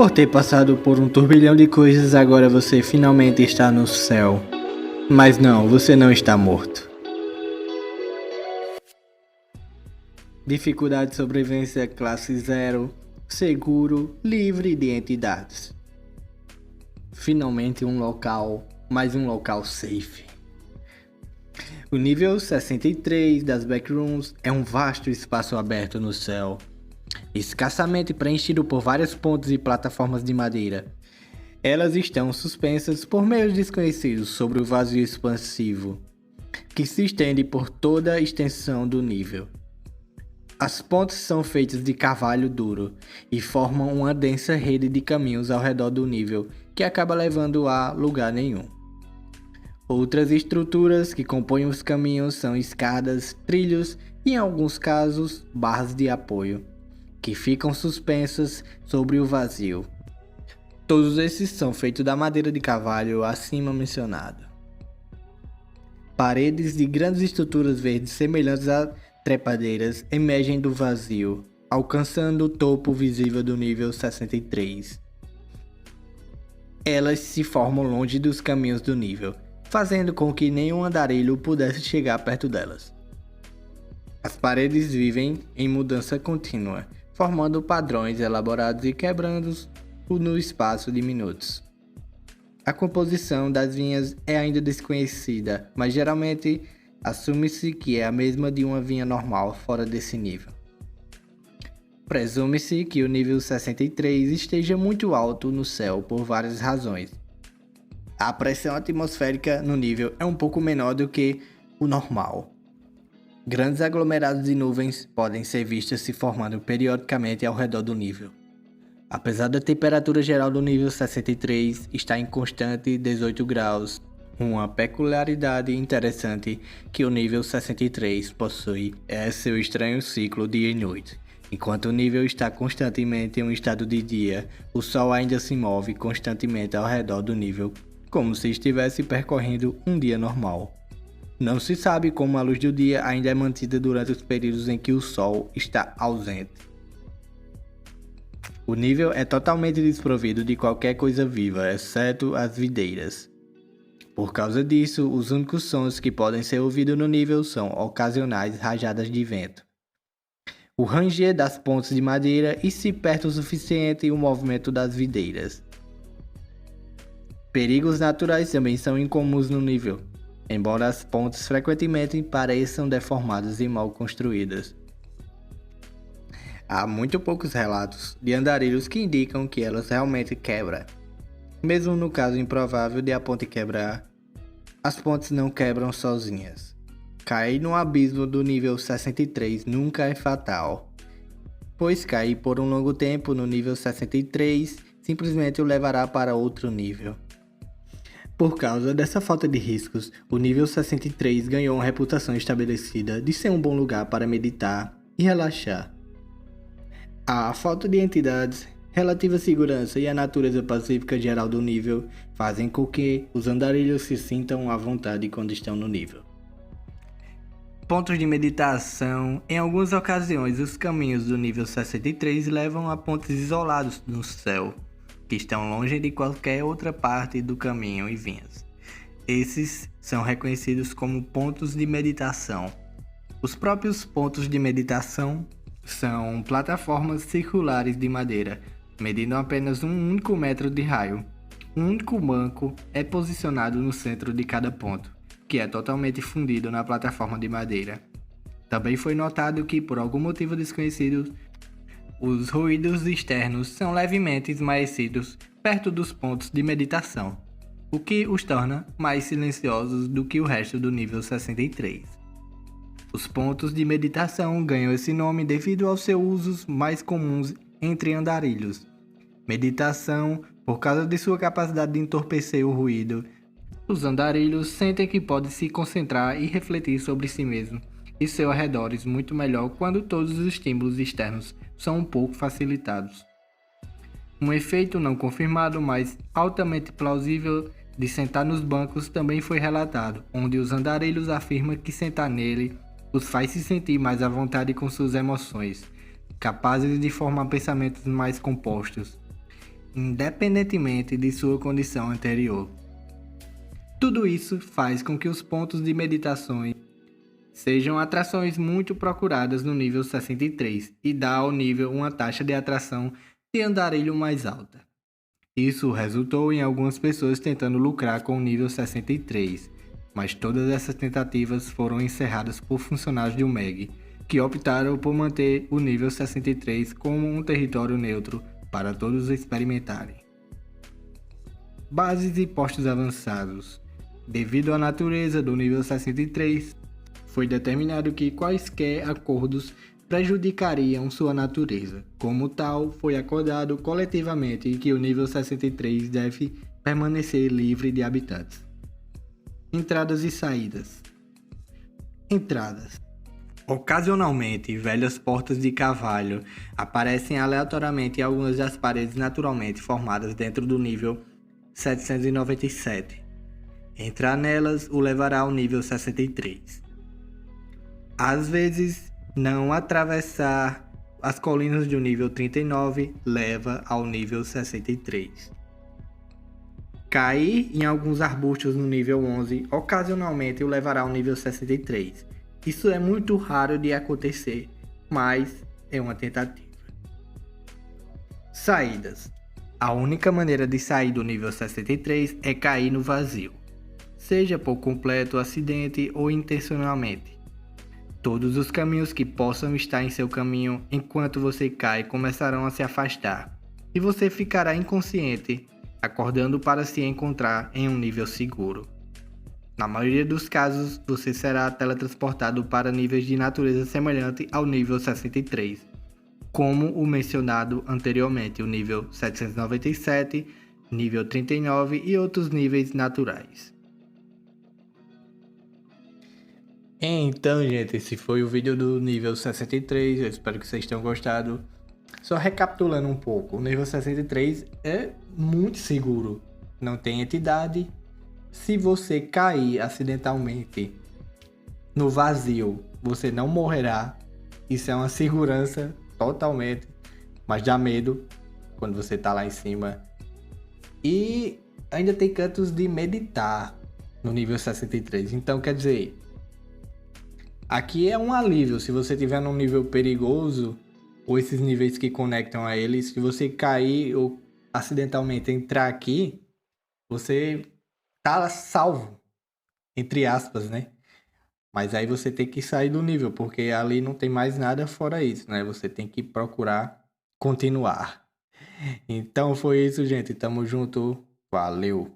Por ter passado por um turbilhão de coisas, agora você finalmente está no céu. Mas não, você não está morto. Dificuldade de sobrevivência classe 0, seguro, livre de entidades. Finalmente um local, mais um local safe. O nível 63 das Backrooms é um vasto espaço aberto no céu, escassamente preenchido por vários pontos e plataformas de madeira. Elas estão suspensas por meios desconhecidos sobre o vazio expansivo, que se estende por toda a extensão do nível. As pontes são feitas de carvalho duro e formam uma densa rede de caminhos ao redor do nível, que acaba levando a lugar nenhum. Outras estruturas que compõem os caminhos são escadas, trilhos e, em alguns casos, barras de apoio, que ficam suspensas sobre o vazio. Todos esses são feitos da madeira de carvalho acima mencionada. Paredes de grandes estruturas verdes semelhantes a trepadeiras emergem do vazio, alcançando o topo visível do nível 63. Elas se formam longe dos caminhos do nível, fazendo com que nenhum andarilho pudesse chegar perto delas. As paredes vivem em mudança contínua, formando padrões elaborados e quebrando-os no espaço de minutos. A composição das vinhas é ainda desconhecida, mas geralmente assume-se que é a mesma de uma vinha normal fora desse nível. Presume-se que o nível 63 esteja muito alto no céu por várias razões. A pressão atmosférica no nível é um pouco menor do que o normal. Grandes aglomerados de nuvens podem ser vistos se formando periodicamente ao redor do nível. Apesar da temperatura geral do nível 63 estar em constante 18 graus, uma peculiaridade interessante que o nível 63 possui é seu estranho ciclo dia e noite. Enquanto o nível está constantemente em um estado de dia, o Sol ainda se move constantemente ao redor do nível, como se estivesse percorrendo um dia normal. Não se sabe como a luz do dia ainda é mantida durante os períodos em que o Sol está ausente. O nível é totalmente desprovido de qualquer coisa viva, exceto as videiras. Por causa disso, os únicos sons que podem ser ouvidos no nível são ocasionais rajadas de vento, o ranger das pontes de madeira e, se perto o suficiente, o movimento das videiras. Perigos naturais também são incomuns no nível, embora as pontes frequentemente pareçam deformadas e mal construídas. Há muito poucos relatos de andarilhos que indicam que elas realmente quebram. Mesmo no caso improvável de a ponte quebrar, as pontes não quebram sozinhas. Cair no abismo do nível 63 nunca é fatal, pois cair por um longo tempo no nível 63 simplesmente o levará para outro nível. Por causa dessa falta de riscos, o nível 63 ganhou uma reputação estabelecida de ser um bom lugar para meditar e relaxar. A falta de entidades, relativa segurança e a natureza pacífica geral do nível fazem com que os andarilhos se sintam à vontade quando estão no nível. Pontos de meditação. Em algumas ocasiões, os caminhos do nível 63 levam a pontos isolados no céu, que estão longe de qualquer outra parte do caminho e vinhas. Esses são reconhecidos como pontos de meditação. Os próprios pontos de meditação são plataformas circulares de madeira, medindo apenas 1 único metro de raio. Um único banco é posicionado no centro de cada ponto, que é totalmente fundido na plataforma de madeira. Também foi notado que, por algum motivo desconhecido, os ruídos externos são levemente esmaecidos perto dos pontos de meditação, o que os torna mais silenciosos do que o resto do nível 63. Os pontos de meditação ganham esse nome devido aos seus usos mais comuns entre andarilhos. Meditação, por causa de sua capacidade de entorpecer o ruído. Os andarilhos sentem que podem se concentrar e refletir sobre si mesmos e seus arredores muito melhor quando todos os estímulos externos são um pouco facilitados. Um efeito não confirmado, mas altamente plausível, de sentar nos bancos também foi relatado, onde os andarilhos afirmam que sentar nele os faz se sentir mais à vontade com suas emoções, capazes de formar pensamentos mais compostos. independentemente de sua condição anterior. Tudo isso faz com que os pontos de meditações sejam atrações muito procuradas no nível 63 e dá ao nível uma taxa de atração de andarilho mais alta. Isso resultou em algumas pessoas tentando lucrar com o nível 63, mas todas essas tentativas foram encerradas por funcionários de UMEG, que optaram por manter o nível 63 como um território neutro para todos experimentarem. Bases e postos avançados. Devido à natureza do nível 63, foi determinado que quaisquer acordos prejudicariam sua natureza. Como tal, foi acordado coletivamente que o nível 63 deve permanecer livre de habitantes. Entradas e saídas. Entradas. Ocasionalmente, velhas portas de carvalho aparecem aleatoriamente em algumas das paredes naturalmente formadas dentro do nível 797. Entrar nelas o levará ao nível 63. Às vezes, não atravessar as colinas do nível 39 leva ao nível 63. Cair em alguns arbustos no nível 11 ocasionalmente o levará ao nível 63. Isso é muito raro de acontecer, mas é uma tentativa. Saídas. A única maneira de sair do nível 63 é cair no vazio, seja por completo acidente ou intencionalmente. Todos os caminhos que possam estar em seu caminho enquanto você cai começarão a se afastar, e você ficará inconsciente, acordando para se encontrar em um nível seguro. Na maioria dos casos, você será teletransportado para níveis de natureza semelhante ao nível 63, como o mencionado anteriormente, o nível 797, nível 39 e outros níveis naturais. Então, gente, esse foi o vídeo do nível 63, eu espero que vocês tenham gostado. Só recapitulando um pouco, o nível 63 é muito seguro, não tem entidade. Se você cair acidentalmente no vazio, você não morrerá. Isso é uma segurança totalmente, mas dá medo quando você tá lá em cima. E ainda tem cantos de meditar no nível 63, então quer dizer, aqui é um alívio. Se você estiver num nível perigoso, ou esses níveis que conectam a ele, se você cair ou acidentalmente entrar aqui, você tá salvo, entre aspas, né? Mas aí você tem que sair do nível, porque ali não tem mais nada fora isso, né? Você tem que procurar continuar. Então foi isso, gente. Tamo junto. Valeu!